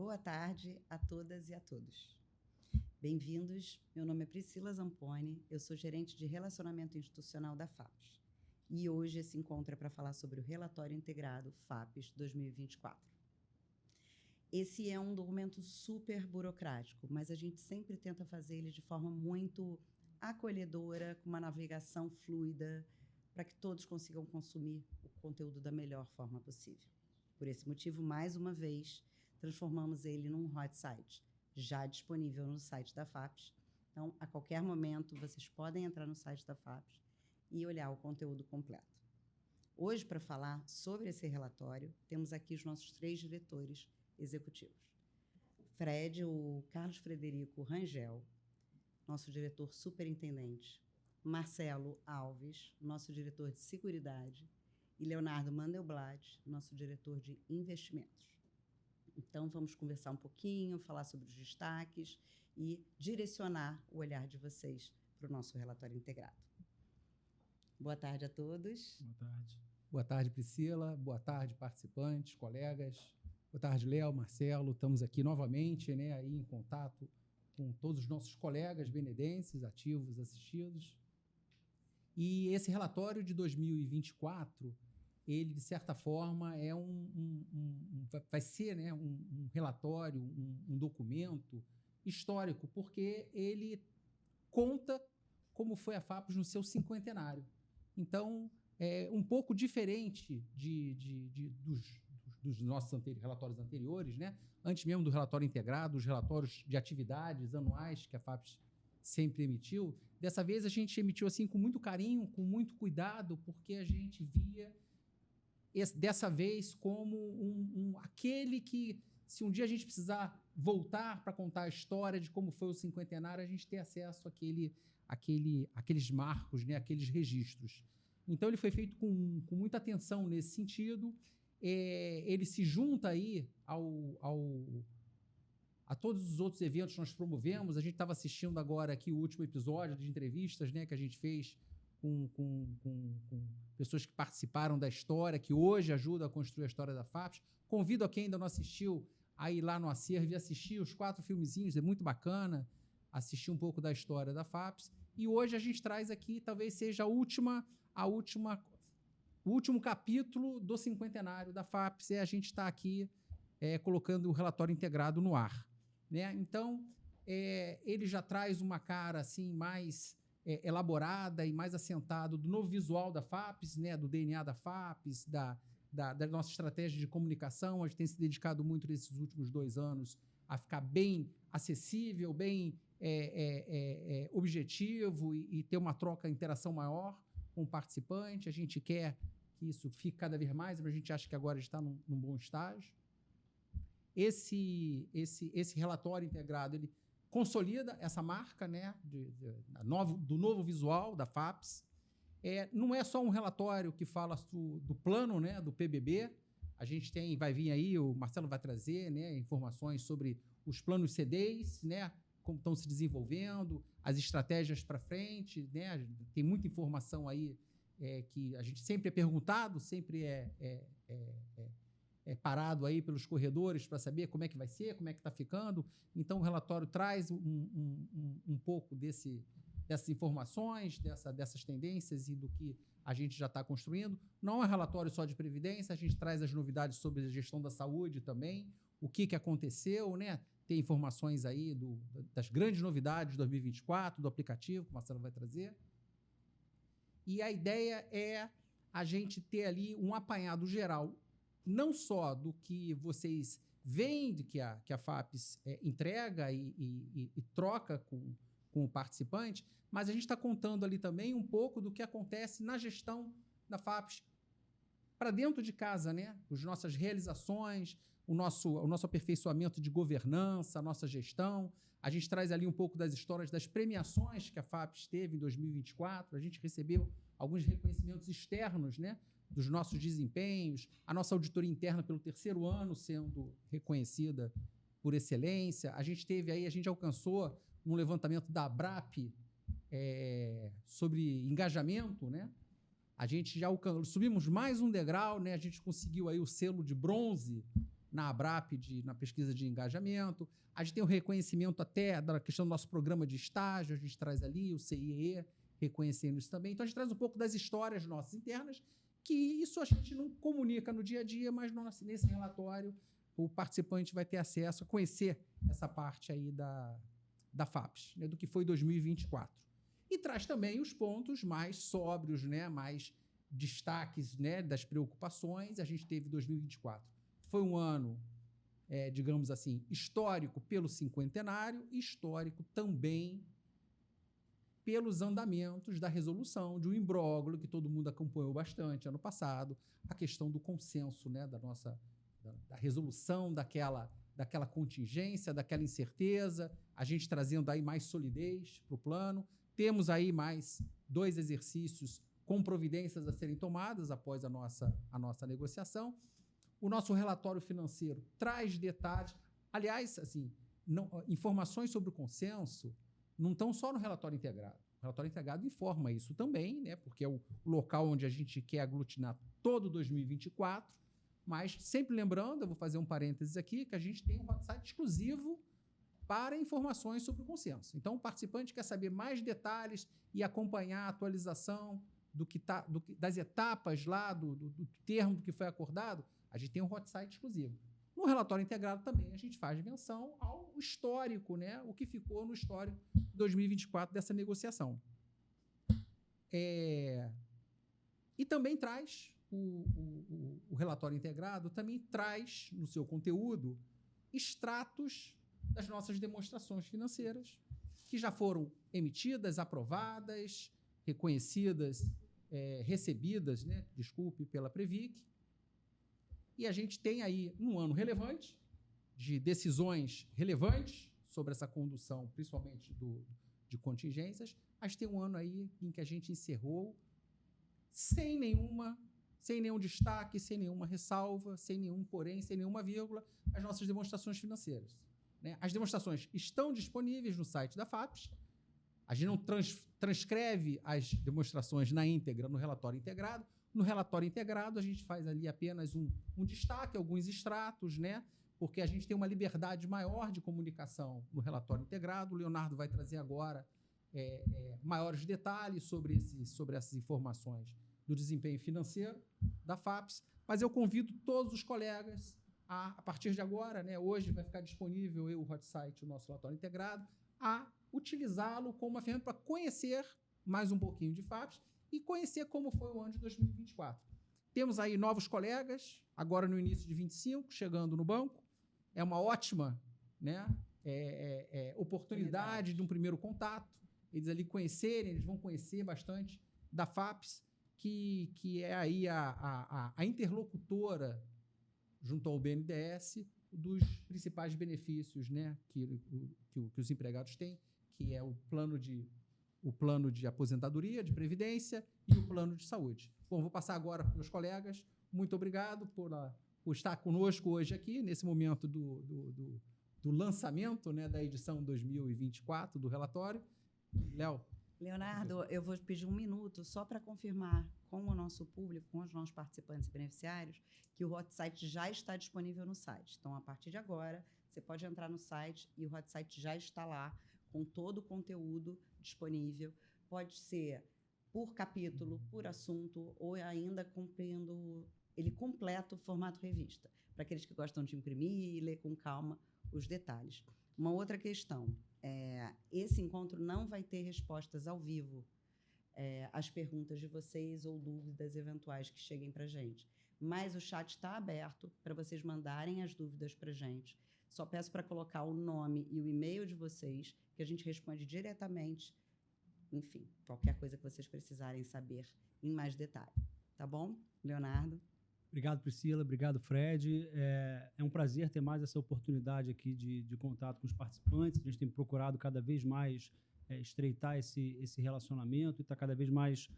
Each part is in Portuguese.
Boa tarde a todas e a todos. Bem-vindos, meu nome é Priscila Zamponi, eu sou gerente de Relacionamento Institucional da FAPES. E hoje esse encontro é para falar sobre o Relatório Integrado FAPES 2024. Esse é um documento super burocrático, mas a gente sempre tenta fazer ele de forma muito acolhedora, com uma navegação fluida, para que todos consigam consumir o conteúdo da melhor forma possível. Por esse motivo, mais uma vez, transformamos ele num hot site, já disponível no site da FAPES. Então, a qualquer momento, vocês podem entrar no site da FAPES e olhar o conteúdo completo. Hoje, para falar sobre esse relatório, temos aqui os nossos 3 diretores executivos. Fred, o Carlos Frederico Rangel, nosso diretor superintendente, Marcelo Alves, nosso diretor de seguridade, e Leonardo Mandelblatt, nosso diretor de investimentos. Então, vamos conversar um pouquinho, falar sobre os destaques e direcionar o olhar de vocês para o nosso relatório integrado. Boa tarde a todos. Boa tarde. Boa tarde, Priscila. Boa tarde, participantes, colegas. Boa tarde, Léo, Marcelo. Estamos aqui novamente, né, aí em contato com todos os nossos colegas benedenses, ativos, assistidos. E esse relatório de 2024, ele, de certa forma, vai ser, né, um relatório, um documento histórico, porque ele conta como foi a FAPES no seu cinquentenário. Então, é um pouco diferente dos nossos relatórios anteriores, né? Antes mesmo do relatório integrado, os relatórios de atividades anuais que a FAPES sempre emitiu. Dessa vez a gente emitiu assim com muito carinho, com muito cuidado, porque a gente via dessa vez como aquele que, se um dia a gente precisar voltar para contar a história de como foi o cinquentenário, a gente ter acesso àqueles marcos, né, aqueles registros. Então, ele foi feito com muita atenção nesse sentido. Ele se junta aí a todos os outros eventos que nós promovemos. A gente estava assistindo agora aqui o último episódio de entrevistas, né, que a gente fez com pessoas que participaram da história, que hoje ajudam a construir a história da FAPES. Convido a quem ainda não assistiu a ir lá no Acervo e assistir os 4 filmezinhos, é muito bacana assistir um pouco da história da FAPES. E hoje a gente traz aqui, talvez seja o último capítulo do cinquentenário da FAPES, a gente está aqui colocando o relatório integrado no ar, né? Então, ele já traz uma cara assim, mais elaborada e mais assentado do novo visual da FAPES, né? Do DNA da FAPES, da nossa estratégia de comunicação. A gente tem se dedicado muito nesses últimos 2 anos a ficar bem acessível, bem objetivo e ter uma troca, interação maior com o participante. A gente quer que isso fique cada vez mais, mas a gente acha que agora está num bom estágio. Esse relatório integrado, ele consolida essa marca, né, do novo visual da FAPES. Não é só um relatório que fala do plano, né, do PBB. A gente vai vir aí, o Marcelo vai trazer, né, informações sobre os planos CDs, né, como estão se desenvolvendo, as estratégias para frente, né? Tem muita informação aí que a gente sempre é perguntado, sempre é parado aí pelos corredores para saber como é que vai ser, como é que está ficando. Então, o relatório traz um pouco dessas informações, dessas tendências e do que a gente já está construindo. Não é um relatório só de previdência, a gente traz as novidades sobre a gestão da saúde também, o que aconteceu, né? Tem informações aí das grandes novidades de 2024, do aplicativo, que o Marcelo vai trazer. E a ideia é a gente ter ali um apanhado geral, não só do que vocês veem, que a FAPES entrega e troca com o participante, mas a gente está contando ali também um pouco do que acontece na gestão da FAPES para dentro de casa, né? As nossas realizações, o nosso aperfeiçoamento de governança, a nossa gestão. A gente traz ali um pouco das histórias das premiações que a FAPES teve em 2024. A gente recebeu alguns reconhecimentos externos, né, dos nossos desempenhos. A nossa auditoria interna pelo 3º ano sendo reconhecida por excelência. A gente alcançou um levantamento da ABRAP sobre engajamento, né? A gente já subimos mais um degrau, né? A gente conseguiu aí o selo de bronze na ABRAP, na pesquisa de engajamento. A gente tem o reconhecimento até da questão do nosso programa de estágio, a gente traz ali o CIE, reconhecendo isso também. Então, a gente traz um pouco das histórias nossas internas, que isso a gente não comunica no dia a dia, mas nesse relatório o participante vai ter acesso a conhecer essa parte aí da FAPES, né, do que foi 2024. E traz também os pontos mais sóbrios, né, mais destaques, né, das preocupações. A gente teve 2024. Foi um ano, digamos assim, histórico pelo cinquentenário e histórico também pelos andamentos da resolução, de um imbróglio que todo mundo acompanhou bastante ano passado, a questão do consenso, né, da resolução daquela contingência, daquela incerteza, a gente trazendo aí mais solidez para o plano. Temos aí mais 2 exercícios com providências a serem tomadas após a nossa negociação. O nosso relatório financeiro traz detalhes. Aliás, assim, informações sobre o consenso não estão só no relatório integrado. O relatório integrado informa isso também, né, porque é o local onde a gente quer aglutinar todo 2024, mas sempre lembrando, eu vou fazer um parênteses aqui, que a gente tem um site exclusivo para informações sobre o consenso. Então, o participante quer saber mais detalhes e acompanhar a atualização das etapas lá, do termo que foi acordado, a gente tem um hot site exclusivo. No relatório integrado também a gente faz menção ao histórico, né, o que ficou no histórico de 2024 dessa negociação. E também traz, o relatório integrado também traz no seu conteúdo extratos das nossas demonstrações financeiras, que já foram emitidas, aprovadas, reconhecidas, recebidas, né, desculpe, pela Previc. E a gente tem aí um ano relevante, de decisões relevantes sobre essa condução, principalmente de contingências. A gente tem um ano aí em que a gente encerrou sem nenhum destaque, sem nenhuma ressalva, sem nenhum porém, sem nenhuma vírgula, as nossas demonstrações financeiras. Né? As demonstrações estão disponíveis no site da FAPES. A gente não transcreve as demonstrações na íntegra no relatório integrado. No relatório integrado, a gente faz ali apenas um destaque, alguns extratos, né? Porque a gente tem uma liberdade maior de comunicação no relatório integrado. O Leonardo vai trazer agora maiores detalhes sobre essas informações do desempenho financeiro da FAPES, mas eu convido todos os colegas a partir de agora, né, hoje vai ficar disponível o hot site, o nosso relatório integrado, a utilizá-lo como uma ferramenta para conhecer mais um pouquinho de FAPES e conhecer como foi o ano de 2024. Temos aí novos colegas, agora no início de 25, chegando no banco. É uma ótima, né, oportunidade de um primeiro contato. Eles ali conhecerem, eles vão conhecer bastante da FAPES, que é aí a interlocutora junto ao BNDES dos principais benefícios, né, que os empregados têm, que é o plano de aposentadoria, de previdência e o plano de saúde. Bom, vou passar agora para os meus colegas. Muito obrigado por estar conosco hoje aqui, nesse momento do lançamento, né, da edição 2024 do relatório. Léo. Leonardo, eu vou pedir um minuto só para confirmar com o nosso público, com os nossos participantes e beneficiários, que o hot site já está disponível no site. Então, a partir de agora, você pode entrar no site e o hot site já está lá, com todo o conteúdo disponível. Pode ser por capítulo, por assunto, ou ainda cumprindo ele completo o formato revista, para aqueles que gostam de imprimir e ler com calma os detalhes. Uma outra questão, esse encontro não vai ter respostas ao vivo às perguntas de vocês ou dúvidas eventuais que cheguem para a gente. Mas o chat está aberto para vocês mandarem as dúvidas para a gente. Só peço para colocar o nome e o e-mail de vocês, que a gente responde diretamente. Enfim, qualquer coisa que vocês precisarem saber em mais detalhe. Tá bom, Leonardo? Obrigado, Priscila. Obrigado, Fred. É um prazer ter mais essa oportunidade aqui de contato com os participantes. A gente tem procurado cada vez mais estreitar esse relacionamento e estar cada vez mais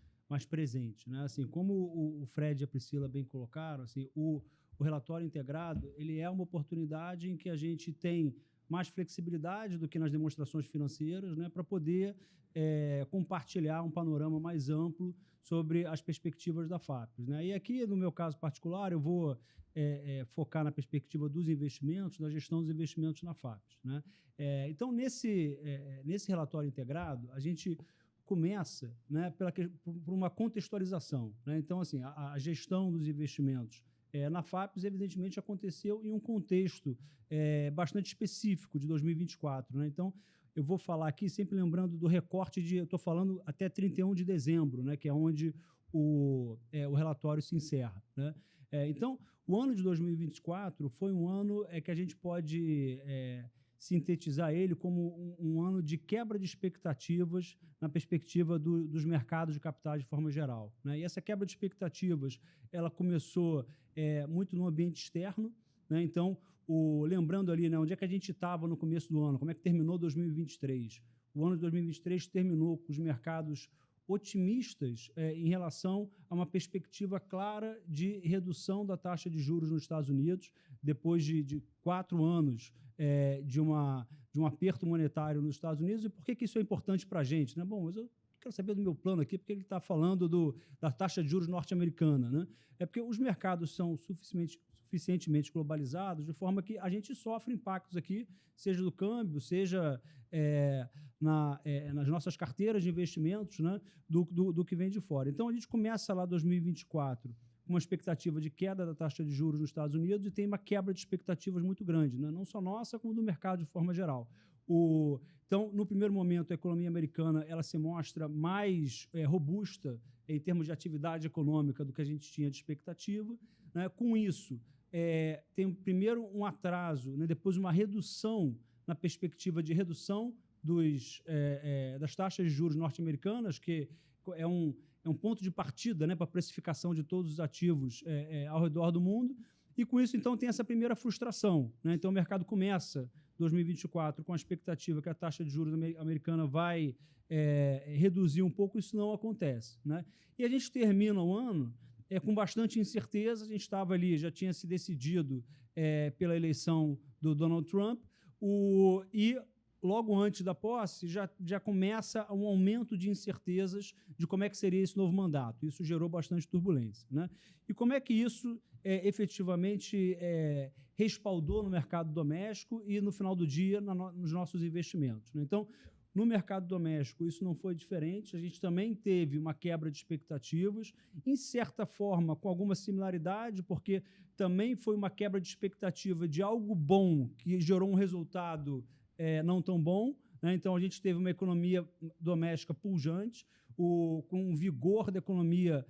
presente, né? Assim, como o Fred e a Priscila bem colocaram, assim, o relatório integrado ele é uma oportunidade em que a gente tem mais flexibilidade do que nas demonstrações financeiras, né, para poder compartilhar um panorama mais amplo sobre as perspectivas da FAPES, né? E aqui, no meu caso particular, eu vou focar na perspectiva dos investimentos, da gestão dos investimentos na FAPES, né? Então, nesse relatório integrado, a gente começa, né, por uma contextualização, né? Então, assim, a gestão dos investimentos na FAPES, evidentemente, aconteceu em um contexto bastante específico de 2024, né? Então, eu vou falar aqui sempre lembrando do recorte eu estou falando até 31 de dezembro, né, que é onde o relatório se encerra, né? Então, o ano de 2024 foi um ano que a gente pode sintetizar ele como um ano de quebra de expectativas na perspectiva dos mercados de capitais de forma geral, né? E essa quebra de expectativas ela começou muito no ambiente externo, né? Então, lembrando ali, né, onde é que a gente estava no começo do ano, como é que terminou 2023? O ano de 2023 terminou com os mercados otimistas em relação a uma perspectiva clara de redução da taxa de juros nos Estados Unidos, depois de 4 anos de um aperto monetário nos Estados Unidos. E por que isso é importante para a gente, né? Bom, mas eu quero saber do meu plano aqui, porque ele está falando da taxa de juros norte-americana, né? É porque os mercados são suficientemente globalizados, de forma que a gente sofre impactos aqui, seja do câmbio, seja nas nossas carteiras de investimentos, né, do que vem de fora. Então, a gente começa lá 2024 com uma expectativa de queda da taxa de juros nos Estados Unidos e tem uma quebra de expectativas muito grande, né, não só nossa, como do mercado de forma geral. Então, no primeiro momento, a economia americana ela se mostra mais robusta em termos de atividade econômica do que a gente tinha de expectativa, né? Com isso, tem primeiro um atraso, né? Depois uma redução na perspectiva de redução das taxas de juros norte-americanas, que é um ponto de partida, né, para a precificação de todos os ativos ao redor do mundo. E com isso, então, tem essa primeira frustração, né? Então, o mercado começa 2024 com a expectativa que a taxa de juros americana vai reduzir um pouco, isso não acontece, né? E a gente termina o ano com bastante incerteza. A gente estava ali, já tinha se decidido pela eleição do Donald Trump, e logo antes da posse já começa um aumento de incertezas de como é que seria esse novo mandato. Isso gerou bastante turbulência, né? E como é que isso efetivamente respaldou no mercado doméstico e, no final do dia, nos nossos investimentos, né? Então, no mercado doméstico, isso não foi diferente. A gente também teve uma quebra de expectativas, em certa forma, com alguma similaridade, porque também foi uma quebra de expectativa de algo bom que gerou um resultado não tão bom, né? Então, a gente teve uma economia doméstica pujante, com um vigor da economia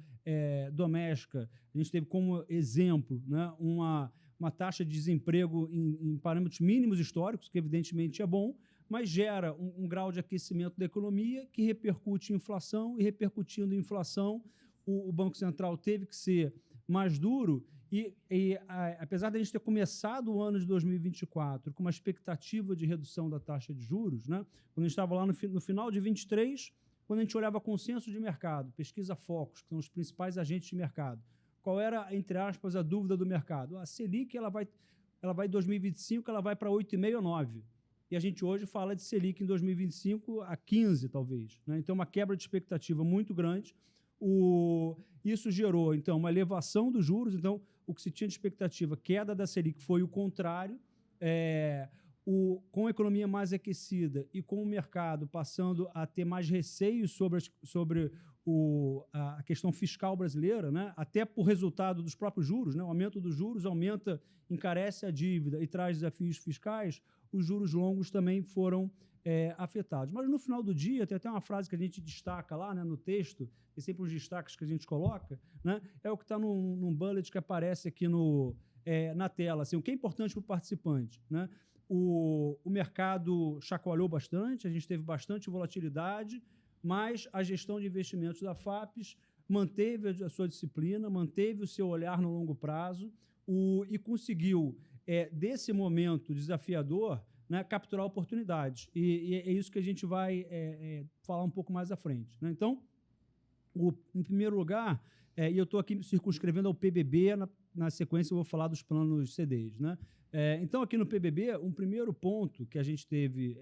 doméstica. A gente teve como exemplo, né, uma taxa de desemprego em parâmetros mínimos históricos, que evidentemente é bom, mas gera um grau de aquecimento da economia que repercute em inflação, e repercutindo em inflação, o Banco Central teve que ser mais duro, e apesar de a gente ter começado o ano de 2024 com uma expectativa de redução da taxa de juros, né, quando a gente estava lá no final de 23, quando a gente olhava consenso de mercado, pesquisa Focus, que são os principais agentes de mercado, qual era, entre aspas, a dúvida do mercado? A Selic ela vai em 2025, ela vai para 8,5 ou 9. E a gente hoje fala de Selic em 2025 a 15, talvez, né? Então, uma quebra de expectativa muito grande. Isso gerou, então, uma elevação dos juros. Então, o que se tinha de expectativa, queda da Selic, foi o contrário. Com a economia mais aquecida e com o mercado passando a ter mais receios sobre a questão fiscal brasileira, né? Até por resultado dos próprios juros, né? O aumento dos juros encarece a dívida e traz desafios fiscais. Os juros longos também foram afetados. Mas, no final do dia, tem até uma frase que a gente destaca lá, né, no texto, tem sempre uns destaques que a gente coloca, né? É o que está num bullet que aparece aqui na tela. Assim, o que é importante para o participante, né? O mercado chacoalhou bastante, a gente teve bastante volatilidade, mas a gestão de investimentos da FAPES manteve a sua disciplina, manteve o seu olhar no longo prazo e conseguiu, desse momento desafiador, né, capturar oportunidades. E é isso que a gente vai falar um pouco mais à frente, né? Então, em primeiro lugar, e eu estou aqui circunscrevendo ao PBB, na sequência eu vou falar dos planos CDs, né? Então, aqui no PBB, um primeiro ponto que a gente teve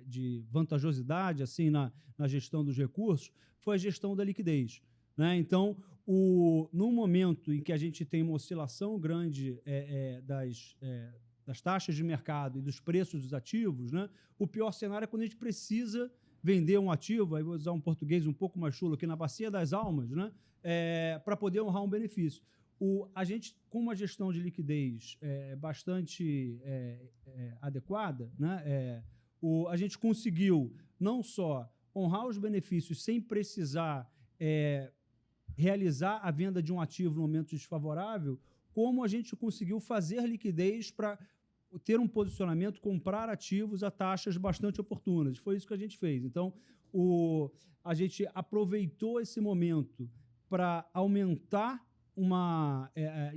de vantajosidade assim, na gestão dos recursos foi a gestão da liquidez. né? Então, no momento em que a gente tem uma oscilação grande das taxas de mercado e dos preços dos ativos, né, o pior cenário é quando a gente precisa vender um ativo, aí vou usar um português um pouco mais chulo, aqui na bacia das almas, né, para poder honrar um benefício. A gente, com uma gestão de liquidez bastante adequada, né, a gente conseguiu não só honrar os benefícios sem precisar realizar a venda de um ativo no momento desfavorável, como a gente conseguiu fazer liquidez para ter um posicionamento, comprar ativos a taxas bastante oportunas. Foi isso que a gente fez. Então, a gente aproveitou esse momento para aumentar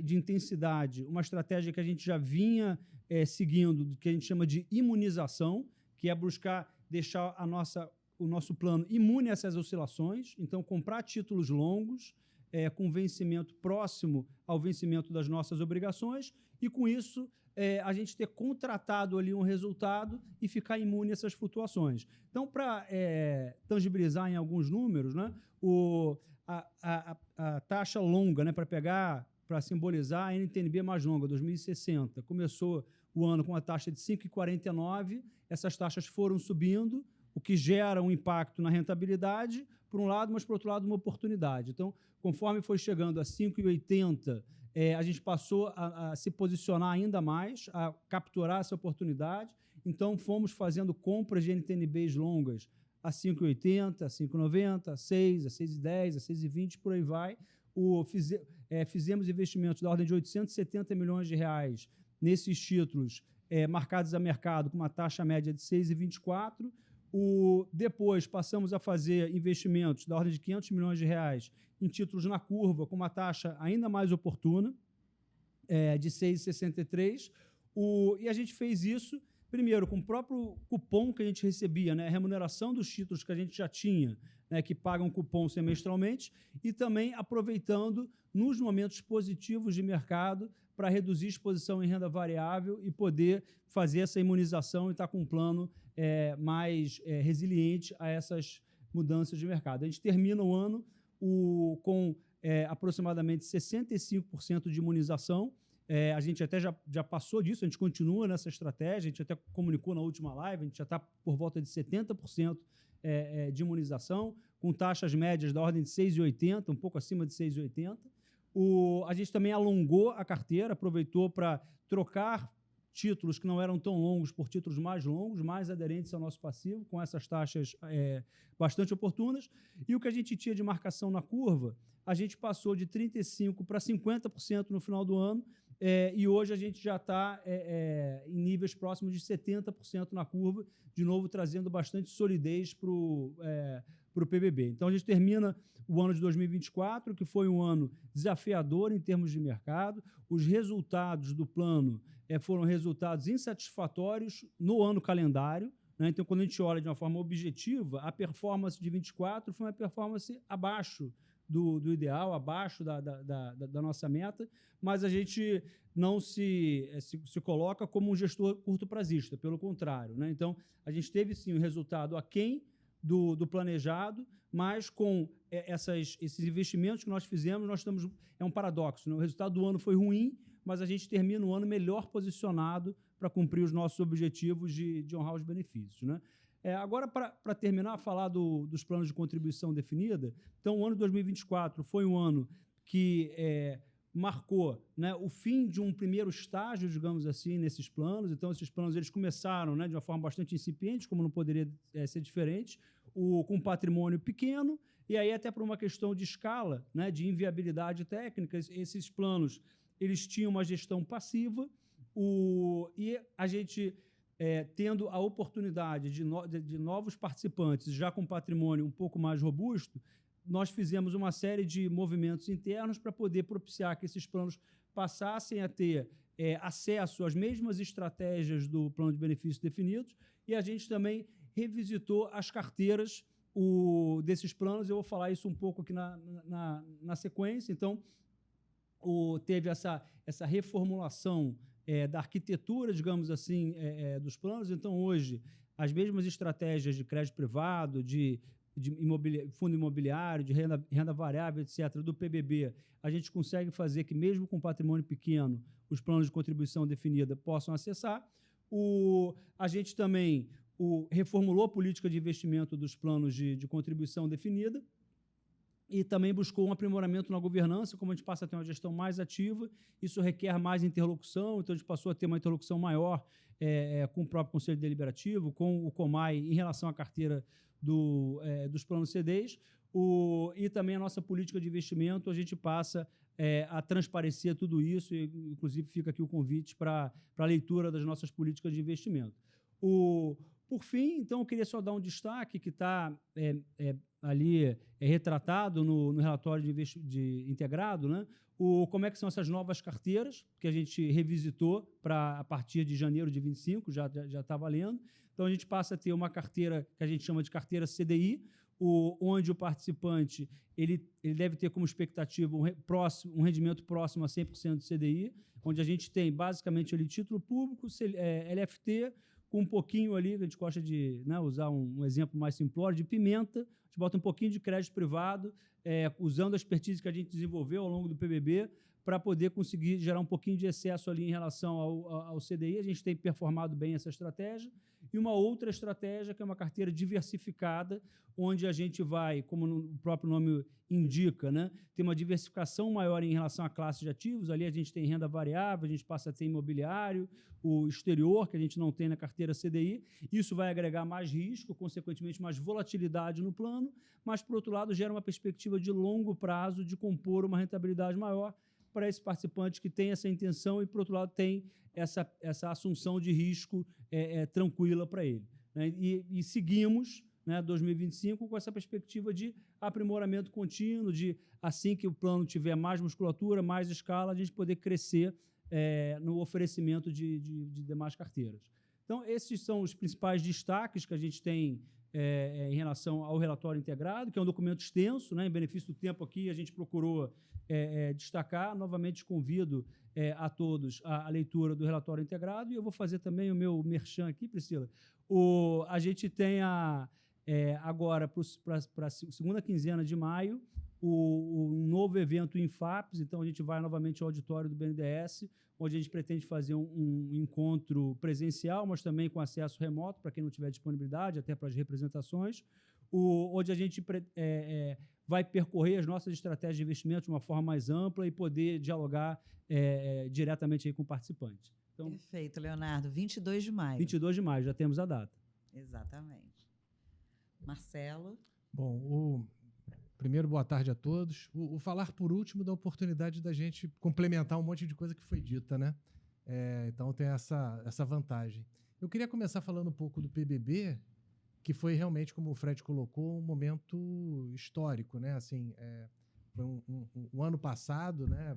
de intensidade uma estratégia que a gente já vinha seguindo, que a gente chama de imunização, que é buscar deixar o nosso plano imune a essas oscilações. Então, comprar títulos longos, com vencimento próximo ao vencimento das nossas obrigações, e, com isso, a gente ter contratado ali um resultado e ficar imune a essas flutuações. Então, para tangibilizar em alguns números, né, a taxa longa, né, para simbolizar a NTNB mais longa, 2060, começou o ano com a taxa de 5,49, essas taxas foram subindo, o que gera um impacto na rentabilidade, por um lado, mas, por outro lado, uma oportunidade. Então, conforme foi chegando a 5,80, a gente passou a se posicionar ainda mais, a capturar essa oportunidade. Então, fomos fazendo compras de NTNBs longas a 5,80, a 5,90, a 6, a 6,10, a 6,20, por aí vai. Fizemos investimentos da ordem de 870 milhões de reais nesses títulos marcados a mercado com uma taxa média de 6,24. Depois passamos a fazer investimentos da ordem de 500 milhões de reais em títulos na curva com uma taxa ainda mais oportuna, de 6,63. E a gente fez isso, primeiro, com o próprio cupom que a gente recebia, né, a remuneração dos títulos que a gente já tinha, né, que pagam cupom semestralmente, e também aproveitando nos momentos positivos de mercado para reduzir exposição em renda variável e poder fazer essa imunização e estar com um plano mais resiliente a essas mudanças de mercado. A gente termina o ano com aproximadamente 65% de imunização. A gente até já passou disso, a gente continua nessa estratégia, a gente até comunicou na última live, a gente já está por volta de 70% de imunização, com taxas médias da ordem de 6,80, um pouco acima de 6,80. A gente também alongou a carteira, aproveitou para trocar títulos que não eram tão longos por títulos mais longos, mais aderentes ao nosso passivo, com essas taxas bastante oportunas. E o que a gente tinha de marcação na curva, a gente passou de 35% para 50% no final do ano, e hoje a gente já está em níveis próximos de 70% na curva, de novo trazendo bastante solidez para o PBB. Então, a gente termina o ano de 2024, que foi um ano desafiador em termos de mercado. Os resultados do plano foram resultados insatisfatórios no ano calendário, né? Então, quando a gente olha de uma forma objetiva, a performance de 24 foi uma performance abaixo do ideal, abaixo da nossa meta, mas a gente não se coloca como um gestor curto-prazista, pelo contrário, né? Então, a gente teve, sim, um resultado aquém do planejado, mas com esses investimentos que nós fizemos, é um paradoxo, né? O resultado do ano foi ruim, mas a gente termina o ano melhor posicionado para cumprir os nossos objetivos de honrar os benefícios, né? Agora, para terminar, falar dos planos de contribuição definida. Então, o ano de 2024 foi um ano que marcou, né, o fim de um primeiro estágio, digamos assim, nesses planos. Então, esses planos eles começaram, né, de uma forma bastante incipiente, como não poderia ser diferente, com um patrimônio pequeno, e aí até por uma questão de escala, né, de inviabilidade técnica, esses planos eles tinham uma gestão passiva, e a gente, tendo a oportunidade de novos participantes, já com patrimônio um pouco mais robusto, nós fizemos uma série de movimentos internos para poder propiciar que esses planos passassem a ter acesso às mesmas estratégias do plano de benefícios definidos, e a gente também revisitou as carteiras desses planos. Eu vou falar isso um pouco aqui na sequência. Então, teve essa reformulação da arquitetura, digamos assim, dos planos. Então, hoje, as mesmas estratégias de crédito privado, de de fundo imobiliário, de renda variável, etc., do PBB, a gente consegue fazer que, mesmo com patrimônio pequeno, os planos de contribuição definida possam acessar. A gente também reformulou a política de investimento dos planos de contribuição definida e também buscou um aprimoramento na governança, como a gente passa a ter uma gestão mais ativa, isso requer mais interlocução, então a gente passou a ter uma interlocução maior com o próprio Conselho Deliberativo, com o COMAI, em relação à carteira dos planos CDIs, e também a nossa política de investimento, a gente passa a transparecer tudo isso, e, inclusive fica aqui o convite para a leitura das nossas políticas de investimento. Por fim, então, eu queria só dar um destaque que está ali retratado no relatório de integrado, né? Como é que são essas novas carteiras que a gente revisitou a partir de janeiro de 25, já está valendo. Então, a gente passa a ter uma carteira que a gente chama de carteira CDI, onde o participante ele deve ter como expectativa um rendimento próximo a 100% do CDI, onde a gente tem basicamente ali título público, LFT, com um pouquinho ali, a gente gosta de usar um exemplo mais simplório, de pimenta, a gente bota um pouquinho de crédito privado, usando a expertise que a gente desenvolveu ao longo do PBB, para poder conseguir gerar um pouquinho de excesso ali em relação ao CDI. A gente tem performado bem essa estratégia. E uma outra estratégia, que é uma carteira diversificada, onde a gente vai, como o próprio nome indica, né, ter uma diversificação maior em relação à classe de ativos. Ali a gente tem renda variável, a gente passa a ter imobiliário, o exterior, que a gente não tem na carteira CDI. Isso vai agregar mais risco, consequentemente mais volatilidade no plano, mas, por outro lado, gera uma perspectiva de longo prazo de compor uma rentabilidade maior para esse participante que tem essa intenção e, por outro lado, tem essa assunção de risco tranquila para ele, né? E seguimos, né, 2025 com essa perspectiva de aprimoramento contínuo, de, assim que o plano tiver mais musculatura, mais escala, a gente poder crescer no oferecimento de demais carteiras. Então, esses são os principais destaques que a gente tem em relação ao relatório integrado, que é um documento extenso, né, em benefício do tempo aqui, a gente procurou destacar. Novamente convido a todos a leitura do relatório integrado, e eu vou fazer também o meu merchan aqui, Priscila. A gente tem agora, para a segunda quinzena de maio, um novo evento em FAPES. Então, a gente vai novamente ao auditório do BNDES, onde a gente pretende fazer um encontro presencial, mas também com acesso remoto, para quem não tiver disponibilidade, até para as representações, onde a gente vai percorrer as nossas estratégias de investimento de uma forma mais ampla e poder dialogar diretamente aí com o participante. Então, perfeito, Leonardo. 22 de maio. 22 de maio, já temos a data. Exatamente. Marcelo? Bom, primeiro, boa tarde a todos. O falar por último dá a oportunidade da gente complementar um monte de coisa que foi dita, né? Então tem essa vantagem. Eu queria começar falando um pouco do PBB, que foi realmente, como o Fred colocou, um momento histórico, né? Assim, foi um ano passado, né?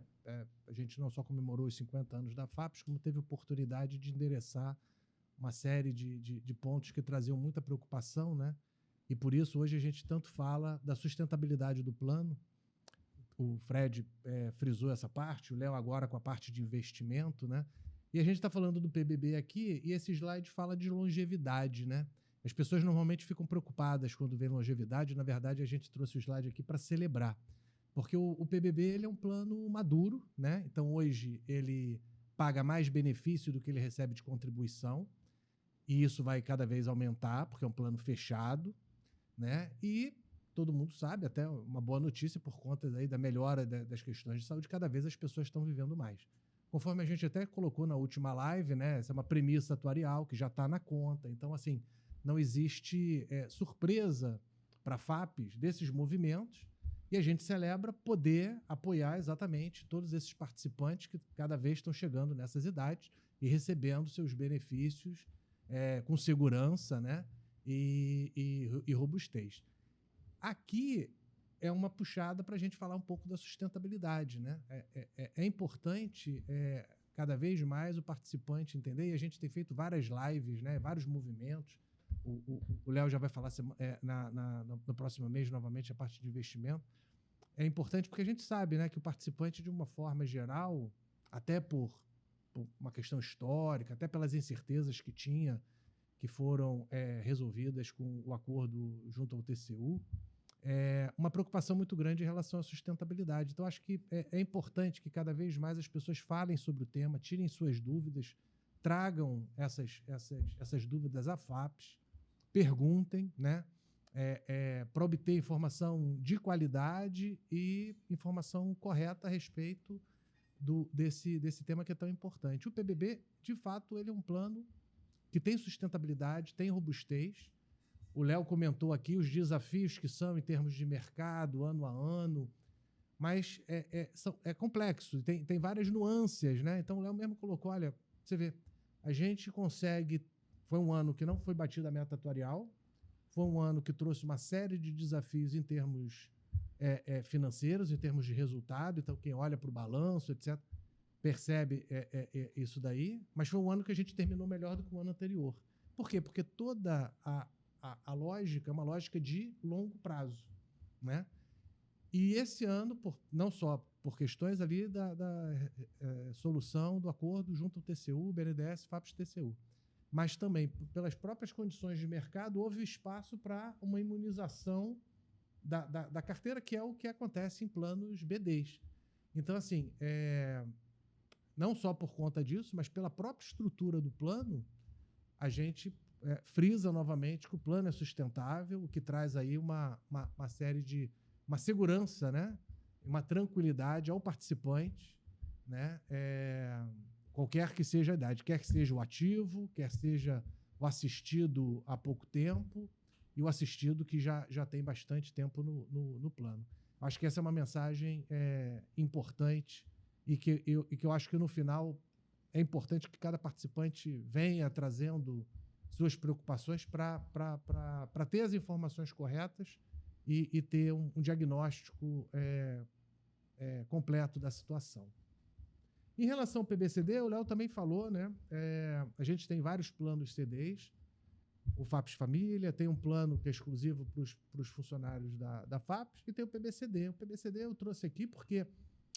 A gente não só comemorou os 50 anos da FAPES, como teve oportunidade de endereçar uma série de pontos que traziam muita preocupação, né? E por isso hoje a gente tanto fala da sustentabilidade do plano. O Fred frisou essa parte, o Léo agora com a parte de investimento, né? E a gente está falando do PBB aqui, e esse slide fala de longevidade, né? As pessoas normalmente ficam preocupadas quando vê longevidade. Na verdade, a gente trouxe o slide aqui para celebrar, porque o PBB ele é um plano maduro, né? Então, hoje, ele paga mais benefício do que ele recebe de contribuição, e isso vai cada vez aumentar, porque é um plano fechado, né? E todo mundo sabe, até uma boa notícia, por conta daí da melhora das questões de saúde, cada vez as pessoas estão vivendo mais. Conforme a gente até colocou na última live, né? Essa é uma premissa atuarial que já está na conta. Então, assim, não existe surpresa para a FAPES desses movimentos, e a gente celebra poder apoiar exatamente todos esses participantes que cada vez estão chegando nessas idades e recebendo seus benefícios com segurança, né, e robustez. Aqui é uma puxada para a gente falar um pouco da sustentabilidade, né? É importante cada vez mais o participante entender, e a gente tem feito várias lives, né, vários movimentos. O Léo já vai falar no próximo mês, novamente, a parte de investimento. É importante porque a gente sabe, né, que o participante, de uma forma geral, até por uma questão histórica, até pelas incertezas que que foram resolvidas com o acordo junto ao TCU, uma preocupação muito grande em relação à sustentabilidade. Então, acho que é importante que cada vez mais as pessoas falem sobre o tema, tirem suas dúvidas, tragam essas dúvidas à FAPES, perguntem, né, para obter informação de qualidade e informação correta a respeito desse tema que é tão importante. O PBB, de fato, ele é um plano que tem sustentabilidade, tem robustez. O Léo comentou aqui os desafios que são em termos de mercado, ano a ano, mas é complexo, tem várias nuances, né? Então, o Léo mesmo colocou, olha, você vê, a gente consegue... Foi um ano que não foi batida a meta atuarial, foi um ano que trouxe uma série de desafios em termos financeiros, em termos de resultado. Então, quem olha para o balanço, etc., percebe isso daí. Mas foi um ano que a gente terminou melhor do que o ano anterior. Por quê? Porque toda a lógica é uma lógica de longo prazo, né? E esse ano, não só por questões ali da solução do acordo junto ao TCU, BNDES, FAPES, TCU, mas também pelas próprias condições de mercado, houve espaço para uma imunização da carteira, que é o que acontece em planos BDs. Então, assim, não só por conta disso, mas pela própria estrutura do plano, a gente frisa novamente que o plano é sustentável, o que traz aí uma série de... uma segurança, né? Uma tranquilidade ao participante, né? Qualquer que seja a idade, quer que seja o ativo, quer seja o assistido há pouco tempo e o assistido que já tem bastante tempo no plano. Acho que essa é uma mensagem importante e que eu acho que, no final, é importante que cada participante venha trazendo suas preocupações para ter as informações corretas e ter um diagnóstico completo da situação. Em relação ao PBCD, o Léo também falou, né? A gente tem vários planos CDs, o FAPES Família, tem um plano que é exclusivo para os funcionários da FAPES, e tem o PBCD. O PBCD eu trouxe aqui porque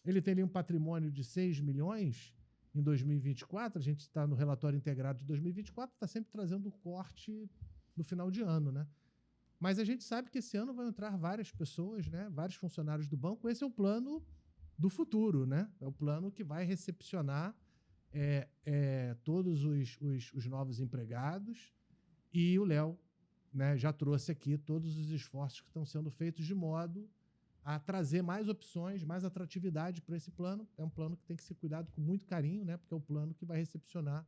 ele tem ali um patrimônio de 6 milhões em 2024, a gente está no relatório integrado de 2024, está sempre trazendo o corte no final de ano, né? Mas a gente sabe que esse ano vão entrar várias pessoas, né? Vários funcionários do banco. Esse é o plano do futuro, né? É o plano que vai recepcionar todos os novos empregados. E o Léo, né, já trouxe aqui todos os esforços que estão sendo feitos de modo a trazer mais opções, mais atratividade para esse plano. É um plano que tem que ser cuidado com muito carinho, né? Porque é o plano que vai recepcionar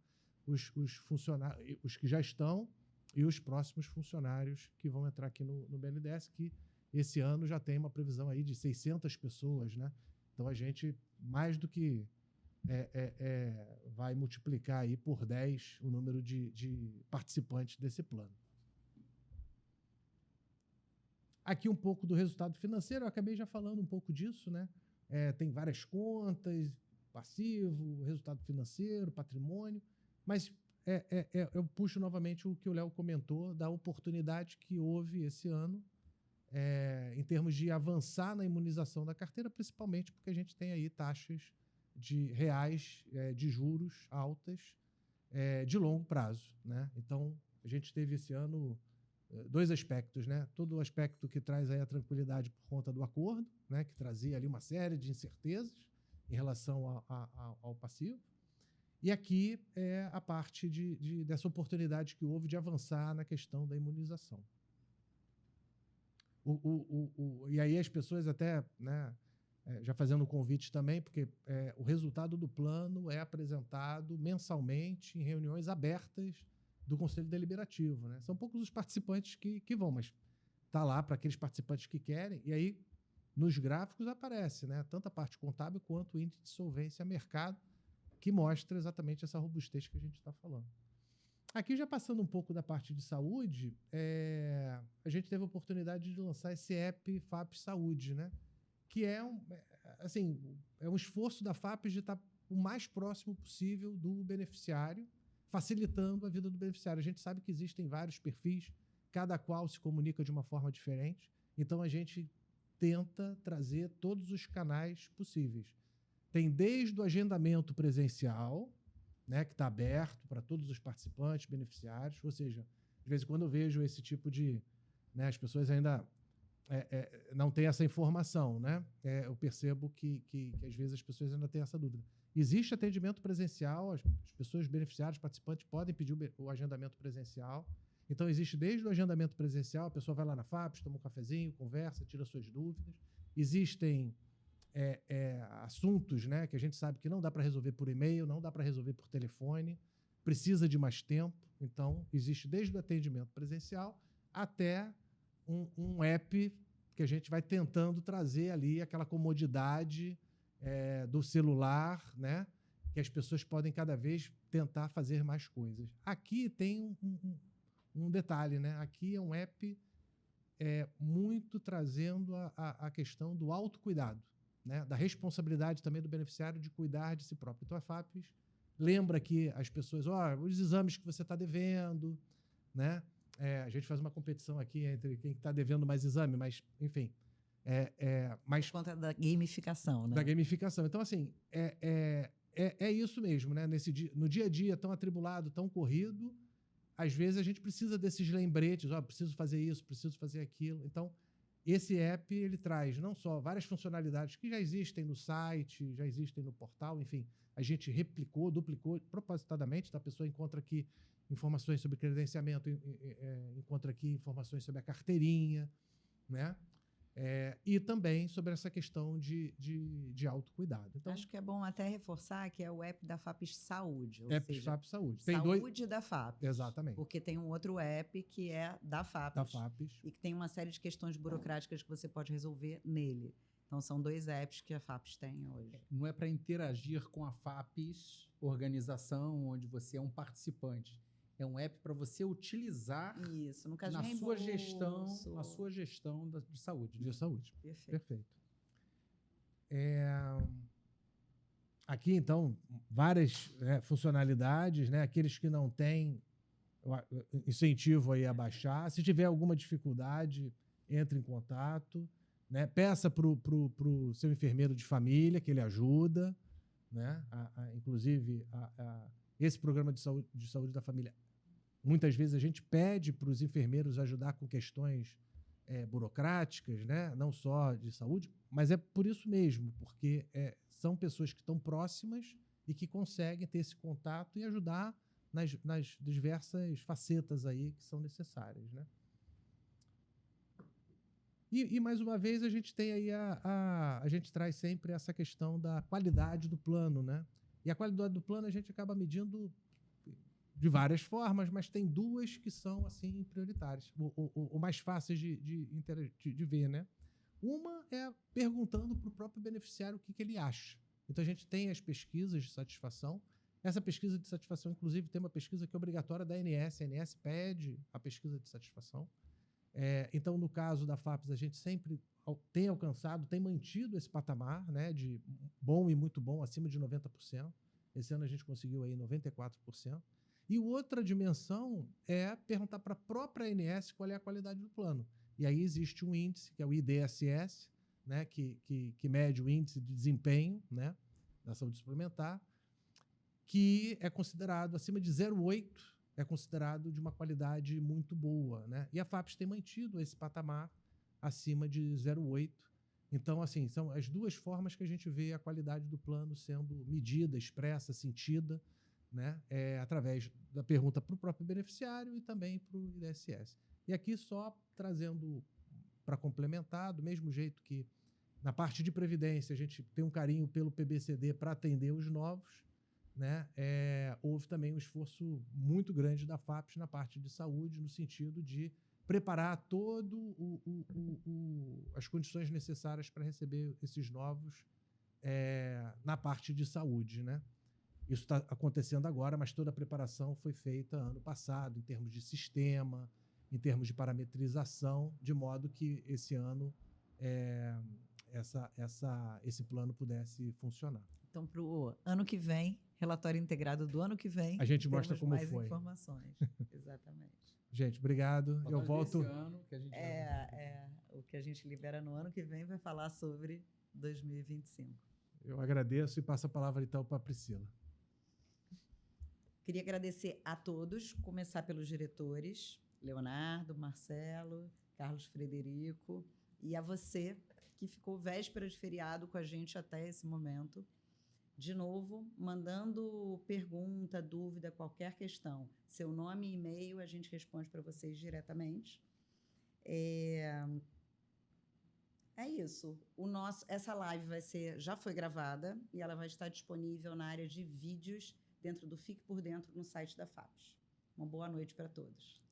os funcionários, os que já estão e os próximos funcionários que vão entrar aqui no BNDES, que esse ano já tem uma previsão aí de 600 pessoas, né? Então, a gente, mais do que vai multiplicar aí por 10 o número de participantes desse plano. Aqui um pouco do resultado financeiro, eu acabei já falando um pouco disso, né? Tem várias contas, passivo, resultado financeiro, patrimônio, mas eu puxo novamente o que o Léo comentou da oportunidade que houve esse ano em termos de avançar na imunização da carteira, principalmente porque a gente tem aí taxas reais de juros altas de longo prazo, né? Então, a gente teve esse ano dois aspectos, né? Todo o aspecto que traz aí a tranquilidade por conta do acordo, né? Que trazia ali uma série de incertezas em relação ao passivo. E aqui é a parte dessa oportunidade que houve de avançar na questão da imunização. E aí as pessoas até, né, já fazendo um convite também, porque o resultado do plano é apresentado mensalmente em reuniões abertas do Conselho Deliberativo, né? São poucos os participantes que vão, mas está lá para aqueles participantes que querem, e aí nos gráficos aparece, né, tanto a parte contábil quanto o índice de solvência a mercado, que mostra exatamente essa robustez que a gente está falando. Aqui, já passando um pouco da parte de saúde, a gente teve a oportunidade de lançar esse app FAPES Saúde, né? Que é um esforço da FAPES de estar o mais próximo possível do beneficiário, facilitando a vida do beneficiário. A gente sabe que existem vários perfis, cada qual se comunica de uma forma diferente, então a gente tenta trazer todos os canais possíveis. Tem desde o agendamento presencial, né, que está aberto para todos os participantes, beneficiários. Ou seja, de vez em quando eu vejo esse tipo de... né, as pessoas ainda não têm essa informação. Né? Eu percebo que às vezes as pessoas ainda têm essa dúvida. Existe atendimento presencial, as pessoas beneficiárias, participantes, podem pedir o agendamento presencial. Então, existe desde o agendamento presencial, a pessoa vai lá na FAPES, toma um cafezinho, conversa, tira suas dúvidas. Existem assuntos, né, que a gente sabe que não dá para resolver por e-mail, não dá para resolver por telefone, precisa de mais tempo. Então, existe desde o atendimento presencial até um app que a gente vai tentando trazer ali aquela comodidade do celular, né, que as pessoas podem cada vez tentar fazer mais coisas. Aqui tem um detalhe, né? Aqui é um app muito trazendo a questão do autocuidado, né? Da responsabilidade também do beneficiário de cuidar de si próprio. Então, a FAPES lembra que as pessoas, os exames que você está devendo, né? A gente faz uma competição aqui entre quem está devendo mais exame, mas, enfim... Por conta da gamificação, né? Da gamificação. Então, assim, é isso mesmo, né? No dia a dia, tão atribulado, tão corrido, às vezes a gente precisa desses lembretes, preciso fazer isso, preciso fazer aquilo. Então, esse app, ele traz não só várias funcionalidades que já existem no site, já existem no portal, enfim, a gente replicou, duplicou propositadamente, tá? A pessoa encontra aqui informações sobre credenciamento, encontra aqui informações sobre a carteirinha, né? E também sobre essa questão de autocuidado. Então, acho que é bom até reforçar que é o app da FAPES Saúde. Ou app seja, FAPES Saúde. Tem Saúde da FAPES. Exatamente. Porque tem um outro app que é da FAPES. Da FAPES. E que tem uma série de questões burocráticas que você pode resolver nele. Então, são 2 apps que a FAPES tem hoje. Não é para interagir com a FAPES, organização onde você é um participante. É um app para você utilizar isso, no caso na de sua gestão de saúde. De saúde. Perfeito. Aqui, então, várias funcionalidades, né? Aqueles que não têm, incentivo aí a baixar. Se tiver alguma dificuldade, entre em contato, né? Peça para o seu enfermeiro de família, que ele ajuda, né? Inclusive, esse programa de saúde da família, muitas vezes a gente pede para os enfermeiros ajudar com questões burocráticas, né? Não só de saúde, mas é por isso mesmo, porque são pessoas que estão próximas e que conseguem ter esse contato e ajudar nas diversas facetas aí que são necessárias, né? E mais uma vez, a gente tem aí a gente traz sempre essa questão da qualidade do plano, né? E a qualidade do plano a gente acaba medindo de várias formas, mas tem 2 que são, assim, prioritárias, ou mais fáceis de ver, né? Uma é perguntando para o próprio beneficiário o que ele acha. Então, a gente tem as pesquisas de satisfação. Essa pesquisa de satisfação, inclusive, tem uma pesquisa que é obrigatória da ANS. A ANS pede a pesquisa de satisfação. Então, no caso da FAPES, a gente sempre tem alcançado, tem mantido esse patamar, né, de bom e muito bom, acima de 90%. Esse ano a gente conseguiu aí 94%. E outra dimensão é perguntar para a própria ANS qual é a qualidade do plano. E aí existe um índice, que é o IDSS, né, que mede o índice de desempenho, né, da saúde suplementar, que é considerado acima de 0,8, é considerado de uma qualidade muito boa, né? E a FAPES tem mantido esse patamar acima de 0,8. Então, assim, são as 2 formas que a gente vê a qualidade do plano sendo medida, expressa, sentida, né? Através da pergunta para o próprio beneficiário e também para o IDSS. E aqui só trazendo para complementar, do mesmo jeito que na parte de previdência a gente tem um carinho pelo PBCD para atender os novos, né? Houve também um esforço muito grande da FAPES na parte de saúde, no sentido de preparar todo as condições necessárias para receber esses novos na parte de saúde, né? Isso está acontecendo agora, mas toda a preparação foi feita ano passado, em termos de sistema, em termos de parametrização, de modo que esse ano esse plano pudesse funcionar. Então, para o ano que vem, relatório integrado do ano que vem, a gente mostra como mais foi. Informações. Exatamente. Gente, obrigado. Eu volto. Ano que a gente o que a gente libera no ano que vem vai falar sobre 2025. Eu agradeço e passo a palavra então para a Priscila. Queria agradecer a todos, começar pelos diretores, Leonardo, Marcelo, Carlos Frederico, e a você, que ficou véspera de feriado com a gente até esse momento. De novo, mandando pergunta, dúvida, qualquer questão. Seu nome e e-mail, a gente responde para vocês diretamente. É isso. Essa live já foi gravada e ela vai estar disponível na área de vídeos dentro do Fique por Dentro no site da FAPES. Uma boa noite para todos.